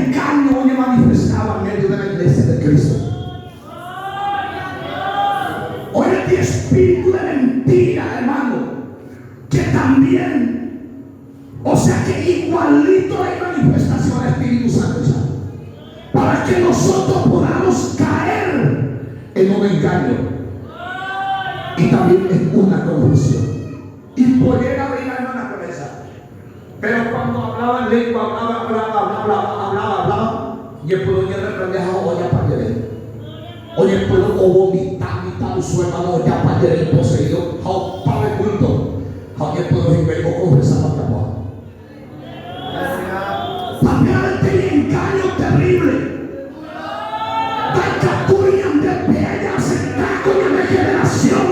engaño oye manifestado en medio de la iglesia de Cristo. Oye, este espíritu de mentira, hermano, que también, o sea que igualito hay manifestación del Espíritu Santo, ¿sabes? Para que nosotros podamos caer en un engaño y también en una confusión. Y podría abrir la hermana con esa, pero cuando hablaba en lengua, hablaba, y el pueblo ya reprendía a olla para llevar. Oye, el pueblo o vomitar, su hermano ya para llevar poseído, a para el culto. Oye, el pueblo y vengo confesando a Capua. También este engaño terrible. Capturian de bellas en la generación,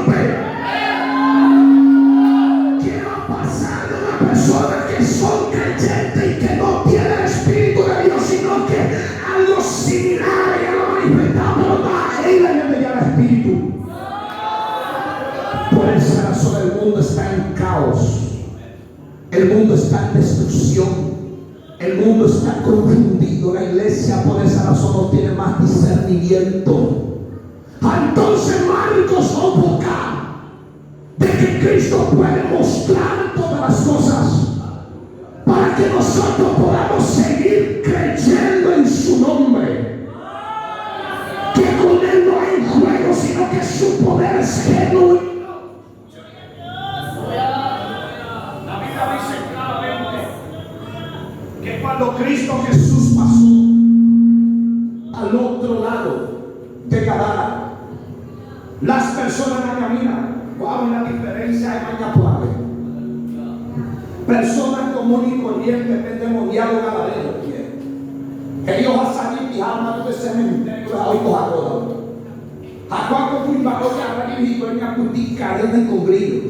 ¿qué va a pasar de una persona que son creyentes y que no tiene el Espíritu de Dios, sino que algo similar ya lo manifestado, pero no ahí le viene ya el Espíritu? Por esa razón el mundo está en caos, el mundo está en destrucción, el mundo está confundido. La iglesia por esa razón no tiene más discernimiento. Entonces Marcos convoca de que Cristo puede mostrar todas las cosas para que nosotros podamos seguir creyendo en su nombre, que con él no hay juego, sino que su poder es genuino. La Biblia dice claramente que cuando Cristo Jesús pasó al otro lado de Gadara, las personas no caminan. Wow, la diferencia es mañana clave. Personas comunes y corrientes, endemoniados gadarenos, que ellos a salir y a de cementerio a hoy coja todo. A cuánto fui bajo ya a y venía a putir cadena con grillos.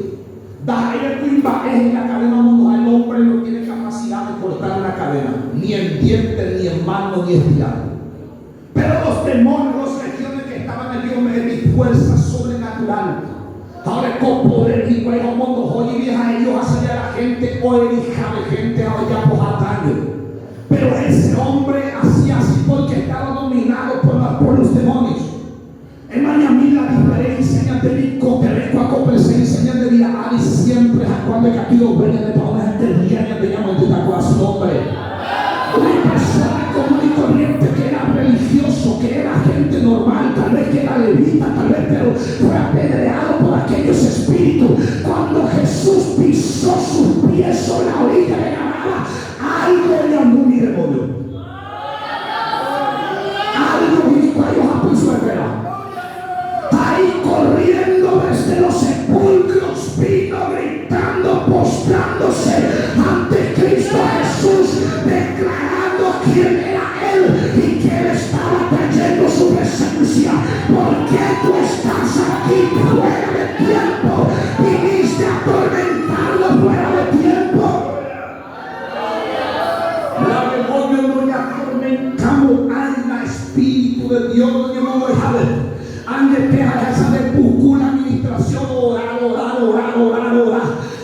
Da el cuimba en la cadena mundo al hombre no tiene capacidad de cortar una cadena, ni en dientes, ni en mano, ni en diablo. Pero los demonios, los legiones que estaban allí, hombre, de mi fuerza sobrenatural. Ahora con poder y bueno, mundo, oye vieja, ellos hacen a la gente, oye hija de gente, oye por ataño. Pero ese hombre hacía así porque estaba dominado por los demonios. Hermano, a mí la diferencia entre mi cotereco a presencia y de vida y siempre a cuando el aquí lo ven de toda la gente diaria te llaman de su nombre. Una persona común y corriente que era religioso, que era gente normal, tal vez que era levita, tal vez, pero fue apedreado por aquellos espíritus. Cuando Jesús pisó sus pies sobre la orilla de Gadara, algo le andó mi demonio. Algo dijo a ellos a piso de vera. Ahí corriendo desde los sepulcros vino gritando, postrándose ante Cristo Jesús, declarando quién era Él y que Él estaba trayendo su presencia. ¿Por qué tú estás aquí fuera de tiempo? Viniste a atormentarlo fuera de tiempo. La demonio no le atormentamos al Espíritu de Dios, no le vamos a dejar. Ande que a esa de buscar la administración, orar.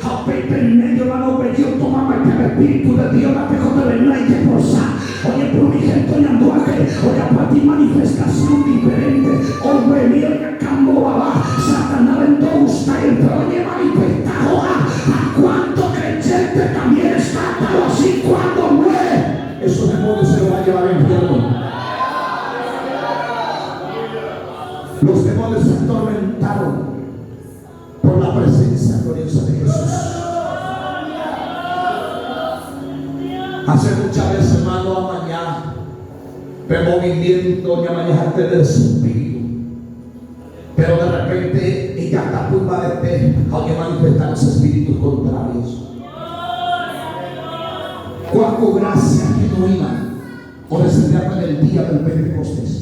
A Pepe en medio, hermano, yo tomaba el Espíritu de Dios, la pejo de no hay que forzar. Oye, pero mi gente, oye, ando a que, oye, para ti manifestación diferente. Hombre mío, ya cambo, babá, Satanás en todo gusta, el oye, manifestado. A cuánto creyente también está atado así cuando muere. Esos demonios se lo va a llevar al infierno. Los demonios se atormentaron por la presencia gloriosa de Jesús. Hace muchas veces, hermano, a mañana, el movimiento de manejarte del espíritu. Pero de repente, ella está curva de fe, aunque manifestar los espíritus contrarios. Cuánto gracia genuina o descender en el día del Pentecostés.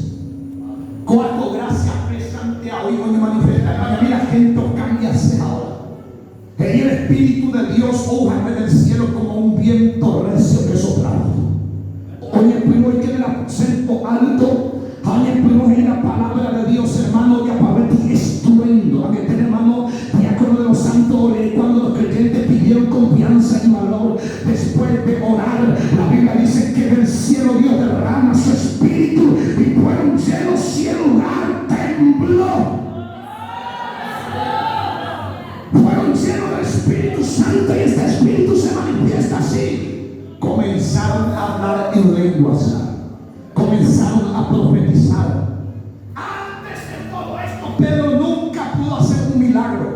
Cuánto gracia presente a hoy manifiesta. Mira, gente cámbiase ahora. Y el Espíritu de Dios hoja del cielo como un viento recio que soplaba. Oye, primero que en el acento alto. Oye, primero en la palabra de Dios, hermano, que aparece estruendo. A que tener, hermano, diácono de los santos, cuando los creyentes pidieron confianza y valor después de orar, la Biblia dice que del cielo Dios derrama llenos y el lugar tembló. Fueron llenos del Espíritu Santo y este Espíritu se manifiesta así. Comenzaron a hablar en lenguas, comenzaron a profetizar. Antes de todo esto, Pedro nunca pudo hacer un milagro,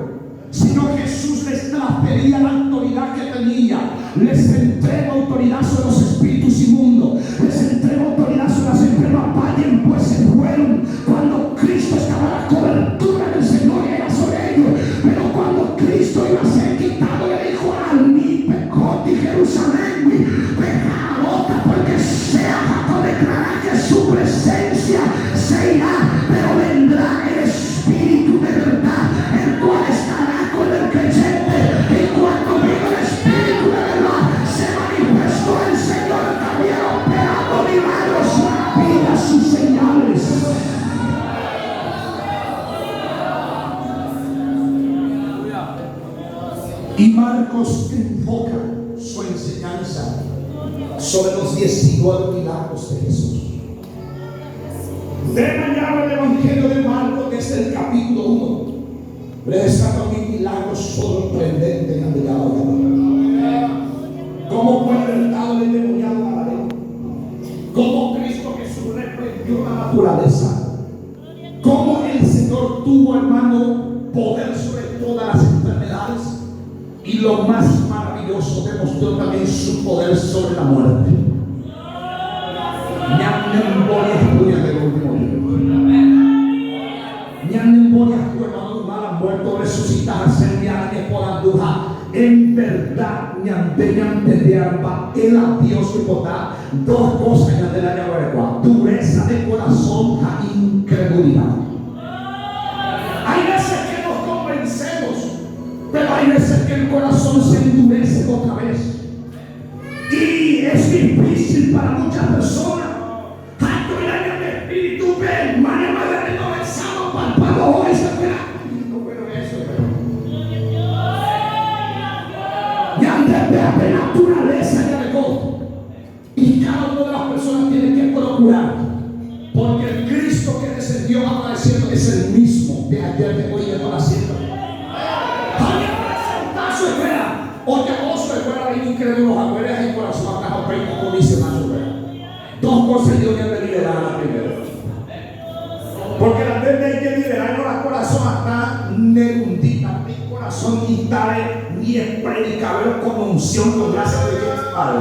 sino Jesús les transfería la autoridad que tenía. Les entrega autoridad sobre los espíritus inmundos, les entrega autoridad sobre las enfermas. Vayan pues, se fueron. Cuando Cristo estaba, la cobertura del Señor era sobre ellos, pero cuando Cristo iba a ser quitado, le dijo: a mí pecó y Jerusalén, peca boca, porque sea Jacob declarar que su presencia se irá, pero vendrá el Espíritu de verdad, el cual estará con el creyente. Y cuando vino el Espíritu de verdad, se manifestó el Señor también, operando milagros, maravillas y señales. Y Marcos enfoca su enseñanza sobre los 19 milagros de Jesús. De mañana el Evangelio de Marcos, desde el capítulo 1, le destaca un milagro sorprendente en el cómo fue libertado del endemoniado gadareno, cómo Cristo Jesús reprendió la naturaleza, cómo el Señor tuvo, hermano, poder sobre todas las enfermedades, y lo más maravilloso, demostró también su poder sobre la muerte. Muerto, resucitar, señal que por anduja. En verdad, el a Dios que podrá dos cosas de la llave: dureza de corazón e incredulidad. Hay veces que nos convencemos, pero hay veces que el corazón se endurece otra vez. Y es difícil para muchas personas. Tanto el año de espíritu, ven, mañana de renovado, palpado, hoy se espera. De naturaleza ya dejó. Y cada una de las personas tiene que procurar, porque el Cristo que descendió apareciendo es el mismo de ayer, de hoy y de para siempre. Alguien presenta su esfera, o te gozo de fuera de incrédulos, afuera y corazón acá, como dice Macho. Dos cosas yo voy a liberar a la primera, porque la vez hay que liberar el corazón hasta negundita, mi corazón instale. Y es predicador con unción, con gracia de Dios Padre.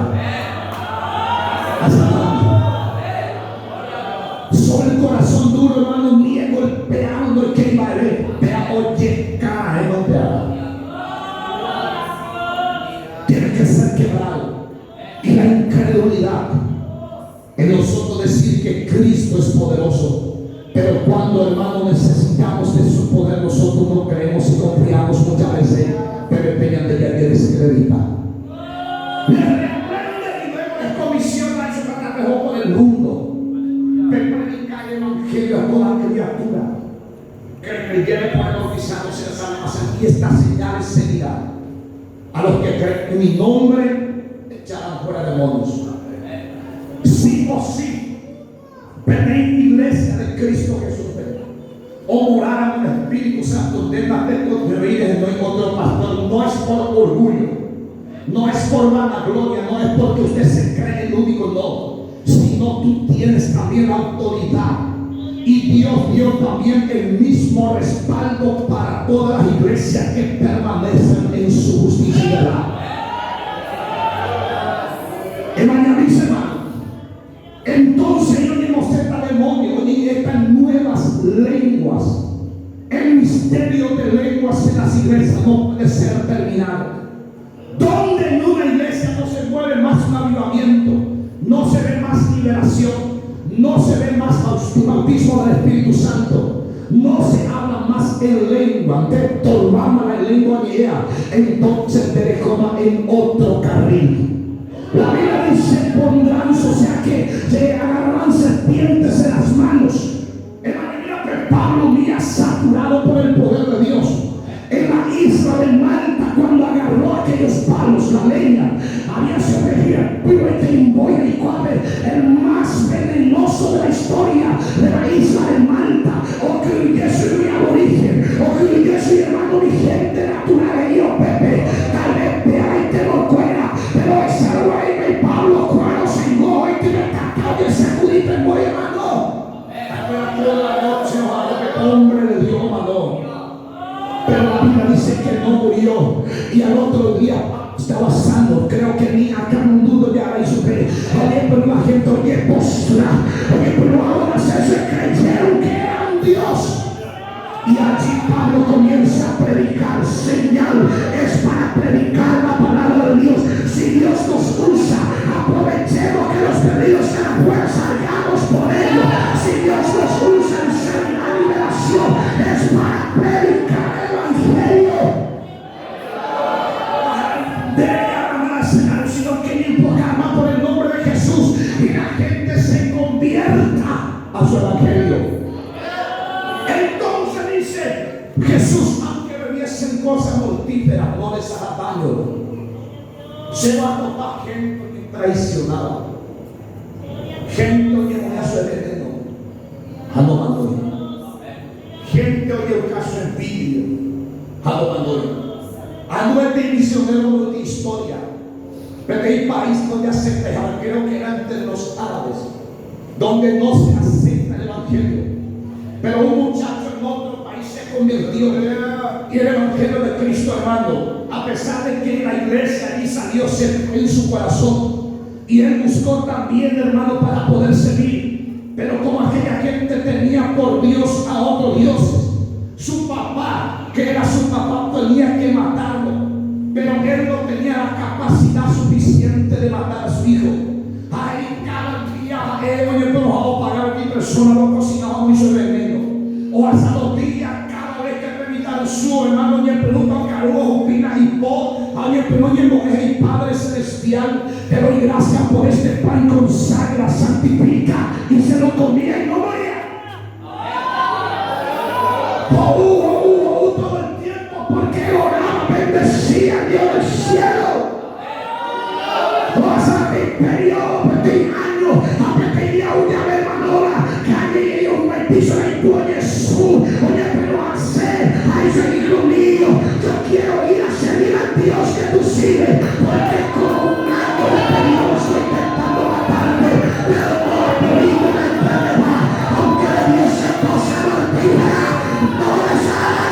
Sobre el corazón duro, hermano, ni es golpeando el que iba a ver. Vea, oye, cae, no te haga. Tiene que ser quebrado. Y la incredulidad en nosotros decir que Cristo es poderoso, pero cuando, hermano, necesitamos de su poder, nosotros no creemos y confiamos muchas veces. Pero empeñan de que ayer se acredita. Le reprende y luego les comisiona eso para que dejó por el mundo. Que predicar el evangelio a toda criatura. Que el creyente puede bautizarse en la salvación. Y estas señales seguirán a los que creen en mi nombre, echarán fuera demonios. Sí o sí, venid iglesia de Cristo Jesús. O morar en el Espíritu Santo, de no hay otro pastor. No es por orgullo, no es por vanagloria, no es porque usted se cree el único, no, sino tú tienes también la autoridad. Y Dios dio también el mismo respaldo para todas las iglesias que permanecen en su justicia y verdad. Evangeliza. Entonces yo digo, esta demonio, y estas nuevas lenguas, el misterio de lenguas en las iglesias no puede ser terminado. Donde en una iglesia no se mueve más un avivamiento, no se ve más liberación, no se ve más bautismo del Espíritu Santo, no se habla más en lengua, de torvama la lengua guía, entonces te dejó en otro carril. La Biblia dice: pondrán, o sea que agarrarán serpientes en las manos. En la Biblia que Pablo mira saturado por el poder de Dios. En la isla de Malta, cuando agarró aquellos palos, la leña, había se pero este imboya y cuave, el más venenoso de la historia de la isla murió. Y al otro día estaba sano. Creo que ni acá no dudo de ahora y supe. Oye, pero la gente oye postura. Oye, pero ahora se creyeron que era un Dios. Y allí Pablo comienza a predicar. Señal es para predicar la palabra de Dios. Si Dios nos usa, aprovechemos que los perdidos sean fuerza, salgamos por ellos. Si Dios nos usa en sanidad y liberación, es para predicar el evangelio. Sino que ni proclama por el nombre de Jesús y la gente se convierta a su evangelio. Entonces dice Jesús, aunque bebiesen cosas mortíferas, no les hará daño. Se va a notar gente que traicionaba, gente que no hace veneno, gente oye el caso envidia, ando de misionero de historia. Pero hay país donde acepta, creo que era entre los árabes, donde no se acepta el evangelio. Pero un muchacho en otro país se convirtió y el evangelio de Cristo, hermano, a pesar de que la iglesia allí salió siempre en su corazón, y él buscó también, hermano, para poder servir. Pero como aquella gente tenía por Dios a otros dioses, su papá, que era su papá, tenía que matarlo. Pero él no tenía la capacidad suficiente de matar a su hijo. Ay, cada día, oye, pero vamos a pagar a mi persona, no cocinaba mucho veneno. O hasta los días, cada vez que permitan su hermano, oye, preguntan carujo, opina y po, oye, pero oye, mujer y Padre Celestial, te doy gracias por este pan, consagra, santifica, y se lo comía y no moría. Todo el tiempo, porque oraba, bendecía a Dios del cielo. Cosa que periodo de años, a pequeña una vez manora, calle y un metizo de tu Jesús. Oye, pero hacer, ay, soy hijo mío, yo quiero ir a servir al Dios que tú sirves, porque con un año de periodo estoy intentando matarte, pero no he podido la enfermedad, aunque de Dios se cosa mortífera, no les haga.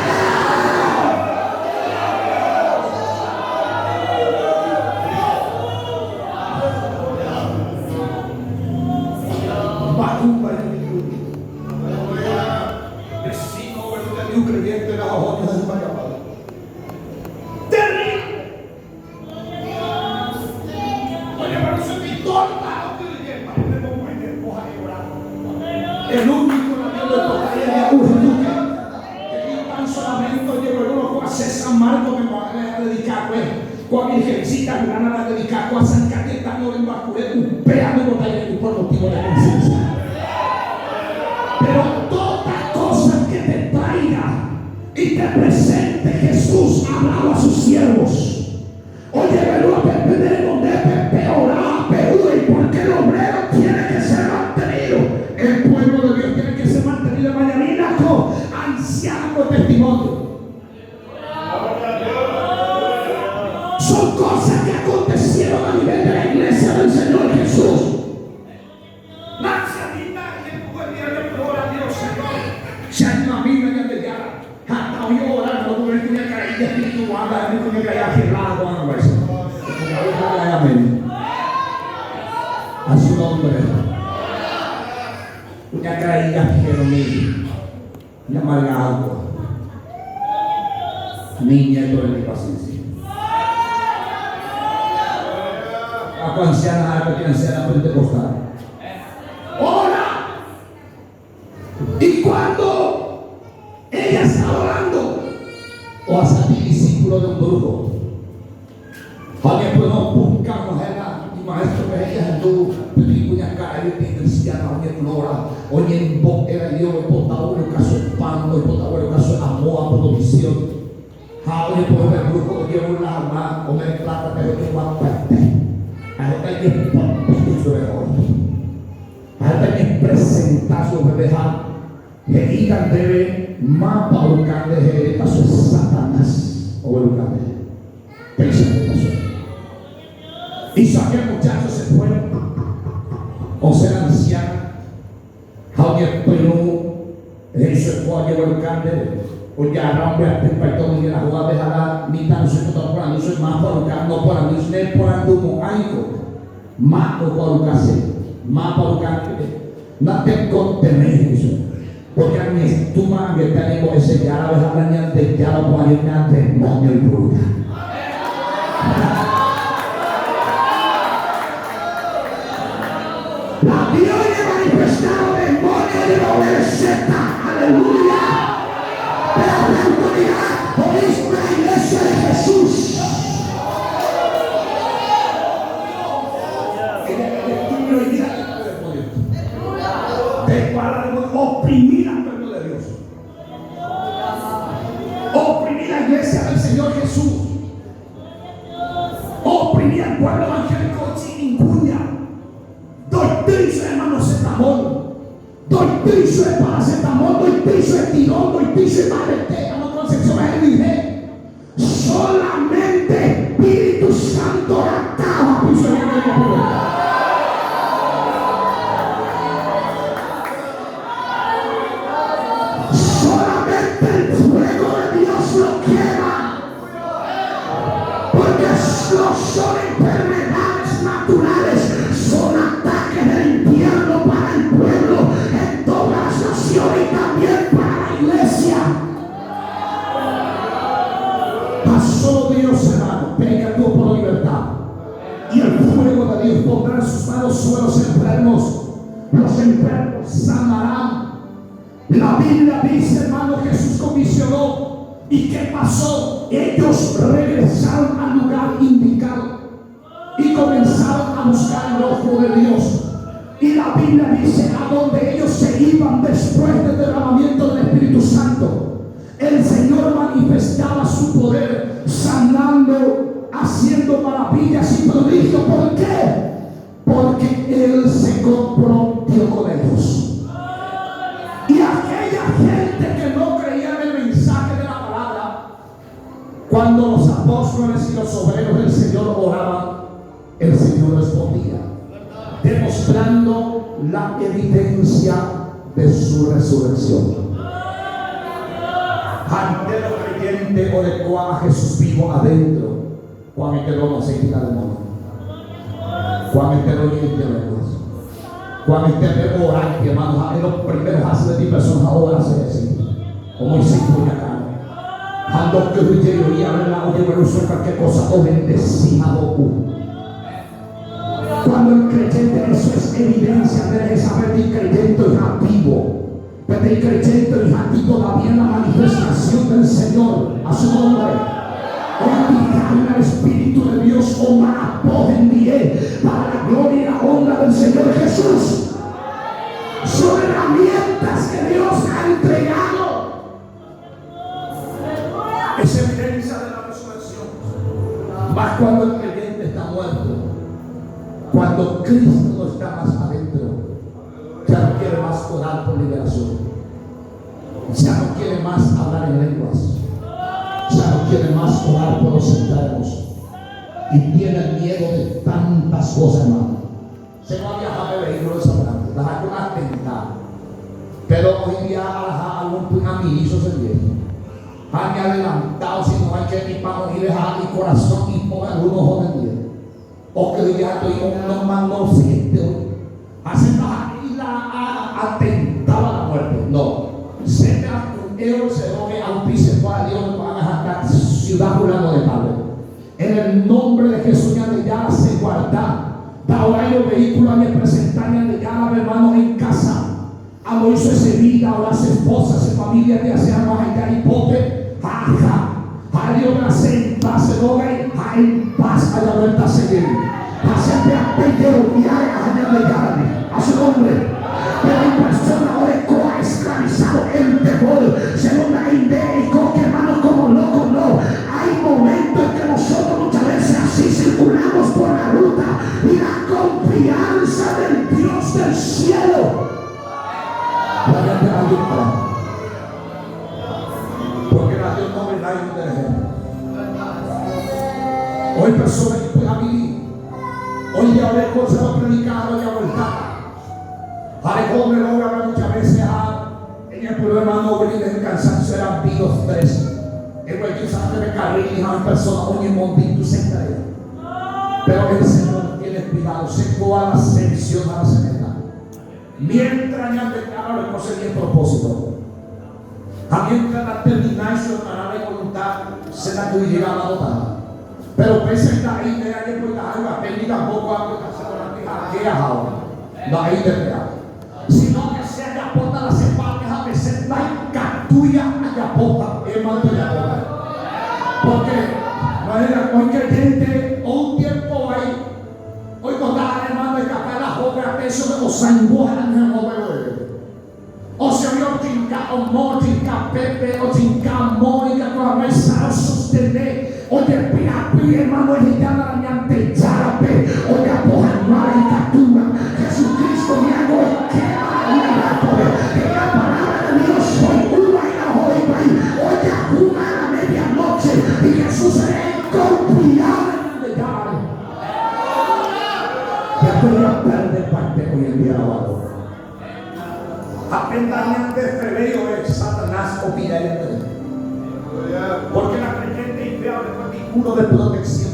El único navío de tocaría de Urduque, que yo tan solamente llevo el uno a San Marcos, me voy a dedicar, con mi virgencita, me van a dedicar a San Cayetano en Bacuré, un pedazo de botella por motivo de conciencia. Pero toda cosa que te traiga y te presente, Jesús hablaba a sus siervos. Oye, pero a depender donde peorá, peor, y porque el obrero tiene que ser mantenido. El pueblo de Dios tiene que ser mantenido de mañana con ancianos de testimonio. Son cosas que acontecieron a nivel de la iglesia del Señor Jesús. La ancianita y el pueblo de gloria a Dios, Señor. Si hay una Biblia que te llama, hasta hoy orar, no tuve que caer de espiritual, no tuve que caer afirmado con algo eso. A su nombre. Una caída Jerónimo, una amargado, niña de mi paciencia. A cual anciana, a cualquier anciana pentecostal. ¡Ora! Y cuando ella está orando, o hasta el discípulo de un brujo, oye, pues no buscamos el maestro que ella tú, película cara y cristiana, oye, flora, oye, en voz era Dios, en botado el caso pando, en botado el caso amor, a producción. Oye, pues el brujo que lleva una alma, o me plata, pero que va a perder. Ahora hay que poner su error. Ahora hay que presentar su bebé. Que digan debe más para buscar de caso de Satanás o el lugar de presentación. Hizo aquel muchacho se fue, o sea anciana, alguien pero hizo el cual llevó el lugar de Oye, hombre, perdón, y la jugada de la mitad, no sé cómo por anuncio, más por un no por anuncio, no por anuncio, más por un case, más por un case, no te contenéis. Porque a mí, tu madre tenemos ese ya la vez hablando de ya lo puedo ayudar demonio y bruta. La Dios le manifestado demonio de la obedeceta. Aleluya. Pero la autoridad por la iglesia de Jesús. Oprimir al pueblo de Dios. Oprimir la iglesia del Señor Jesús. Oprimir al pueblo evangélico sin incuria. Doy piso, hermano, cetamol. Doy piso de paracetamol. Doy piso de tirón. Doy piso de maletera. No concepción de dije. Solamente Espíritu Santo acaba piso de maletera. No son enfermedades naturales, son ataques del infierno para el pueblo en todas las naciones y también para la iglesia. A solo Dios, hermano, pega tú por la libertad. Y el fuego de Dios pondrá en sus manos sobre los enfermos sanarán. La Biblia dice, hermano, Jesús comisionó. ¿Y qué pasó? Ellos regresaron al lugar indicado y comenzaron a buscar el ojo de Dios. Y la Biblia dice, a donde ellos se iban después del derramamiento del Espíritu Santo, el Señor manifestaba su poder, sanando, haciendo maravillas y prodigios. ¿Por qué? Porque Él se comprometió con ellos. Y aquella gente que no creía en el mensaje de la palabra, cuando los apóstoles y los obreros del Señor oraban, el Señor respondía, demostrando la evidencia de su resurrección. Ante los creyentes o de cual Jesús vivo adentro, Juan enteró no se quita del mundo. Juan enteró y enteró. Juan enteró orar, que hermanos, en los primeros hace de ti personas ahora se deciden. Como el Señor acá. Cuando que yo iba a ver la oye, bueno, usó cualquier cosa o bendecimado. Cuando el creyente, eso es evidencia, debe saber que el creyente es activo. Pero el creyente es activo todavía en la manifestación del Señor a su nombre. Hoy al Espíritu de Dios, o más envié para la gloria y la honra del Señor Jesús. Son herramientas que Dios ha entregado. Es evidencia de la resurrección. Más cuando el creyente está muerto, cuando Cristo no está más adentro, ya no quiere más orar por liberación, ya no quiere más hablar en lenguas, ya no quiere más orar por los enfermos y tiene miedo de tantas cosas, hermano. Se no ha viajado de vehículos adelante, las hay con atentado, pero hoy día a algún amiguizo se viene. Han adelantado, si no hay que ni para morir, dejar mi corazón y por algunos jóvenes. O que ya estoy un mando siete. Hacen la atentado a la muerte. No. Se me apunteo, se doble auspice para Dios, van a dejar ciudad jurando de Pablo. En el nombre de Jesús, ya se guarda. Da ahora los vehículos a presentar ya hermanos en casa. A Moisés ese vida, o las esposas, en familia de ancianos, allá y pote. A Dios me hace en paz, en paz a la vuelta a seguir. Hace a a su nombre. Pero hay personas ahora que ha esclavizado el temor. Según la idea y con que hermanos como locos, no. Hay momentos en que nosotros muchas veces así circulamos por la ruta y la confianza del Dios del cielo. Porque la Dios no me da un ejemplo. Hoy personas que pueden vivir. Hoy ya hablé con se va a predicar, hoy a vuelta. Haré como me logra muchas veces en el pueblo hermano venir del cansancio, serán vivos 3. E poi tu sapete carrini a una persona ogni momento se crea. Pero el Señor tiene cuidado, se pueda seleccionar a semana. Mientras ya declaro el conseguir propósito. A mientras termináis su de voluntad, será que llega a la dotada. Pero pese a ahí de ahí pues la alma técnica poco a que ahora la ahí de real. Sino que se haya aporta las espadas a veces la captura haya aporta el manto de la porque cualquier gente o un tiempo ahí hoy contar hermano de capaz la joven a eso de los sanguanas en el joven o se vio chinca o mo chinca pepe o chinca mónica con la mesa sostener o de pirapi hermano de llama la miante charape o de apojar y captura Jesucristo me hago que la palabra de Dios soy una y la joven hoy de una a la medianoche y Jesús se confiado de llama ya podría perder parte hoy en día ahora. Apenas de febrero es Satanás opina en el porque la creyente idea de muro de protección.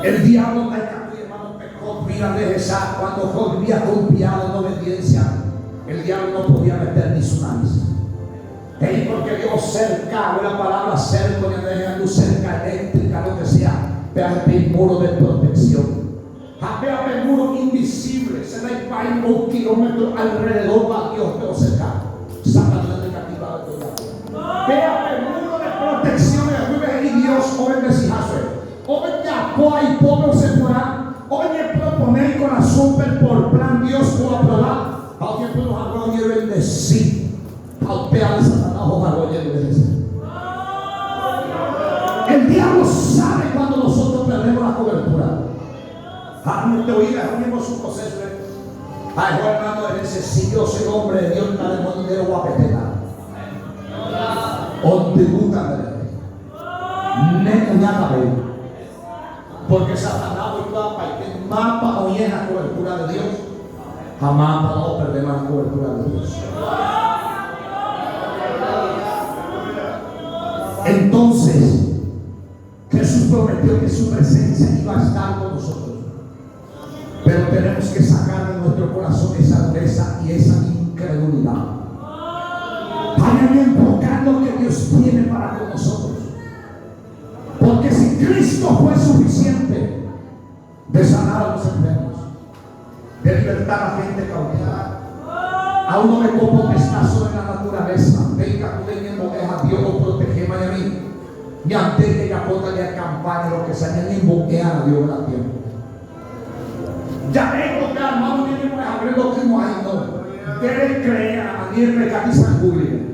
El diablo está aquí, hermano, pecó, mira de esa cuando Job había confiado en obediencia, el diablo no podía meter ni su nariz. Y porque Dios cerca, la palabra cerca, cuando cerca eléctrica, lo que sea, vea el muro de protección. Vea el muro invisible, se da el un kilómetro alrededor de Dios, pero cerca. Satanás negativa de todo. Vea el muro de protección y Dios, joven de Sijasue. Joven ya, y pobre se fuera. Oye, proponer corazón por plan Dios por aprobar. Al tiempo nos habló y bendecir. Al peor de Satanás, ojalá y bendecir. El diablo sabe cuando nosotros perdemos la cobertura. A mí te oí, mismo su proceso. Ay, hermano, ese si yo soy hombre de Dios, nada de mundo de guapeteta. Onde nunca me nada ve. Porque Satanás hoy va para que mapa o la cobertura de Dios. Jamás vamos a perder la cobertura de Dios. Entonces, Jesús prometió que su presencia iba a estar con nosotros. Pero tenemos que sacar de nuestro corazón esa dureza y esa incredulidad. Vayan enfocando lo que Dios tiene para con nosotros. Porque si Cristo fue suficiente de sanar a los enfermos, de libertar a gente cautiva, a uno de como que está sobre la naturaleza, venga tú a Dios lo protege a mí. Y antes que ya pueda ya campaña lo que se hayan invoquear a Dios en la tierra. Ya vengo que hermano viene a abrir lo que no hay, no. Debe creer a mí el pecado y sanguíneo.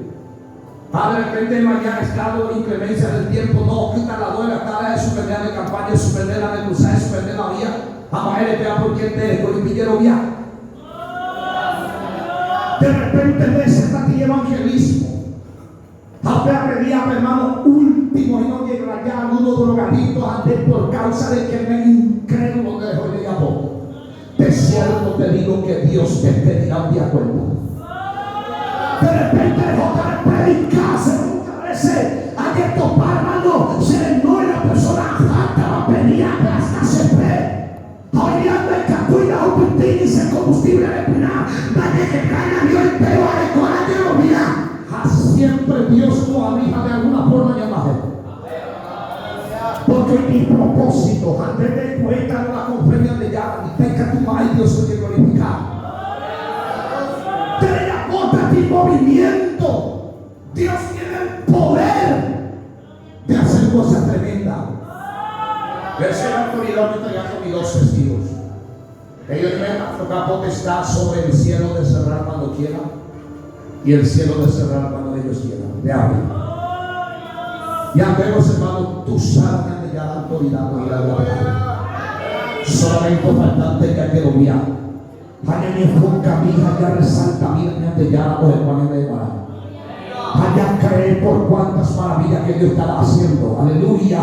De repente mañana estado de inclemencia del tiempo, no quita la duela, está de suspender la campaña, suspender la de cruzar, suspender la vía. Vamos a ver porque te pidieron vía. De repente de ese aquí evangelismo. Ahora pedía, hermano, último y no llega allá algunos drogadictos antes por causa de que me incrédulo que dejó de poco. De cierto te digo que Dios te pedirá un día cuenta. De repente dejó de predicarse muchas veces. Hay que topar, hermano, se no es la persona falta va a venir hasta se ve. Hoy día me cacuida un putín y se combustible de pinar. Vaya que gana Dios el peo a decorar de lo mira. Siempre Dios lo abrija de alguna forma llamada. Porque mi propósito, antes de cuenta de la conferencia de ya, y tenga tu madre, Dios se te glorificar. Te aporta tu movimiento. Dios tiene el poder de hacer cosas tremendas. Verse la autoridad me entregando mis dos testigos. Ellos me tocan potestad sobre el cielo de cerrar cuando quieran. Y el cielo de cerrar cuando ellos quieran, de abrir. Y andemos, hermano, tú sabes ya la autoridad de la gloria. Solamente faltante que lo mía. Vaya mi enfoca, mi hija, ya resalta, mira, ya la coge con el de vaya a creer por cuántas maravillas que Dios estará haciendo. Aleluya.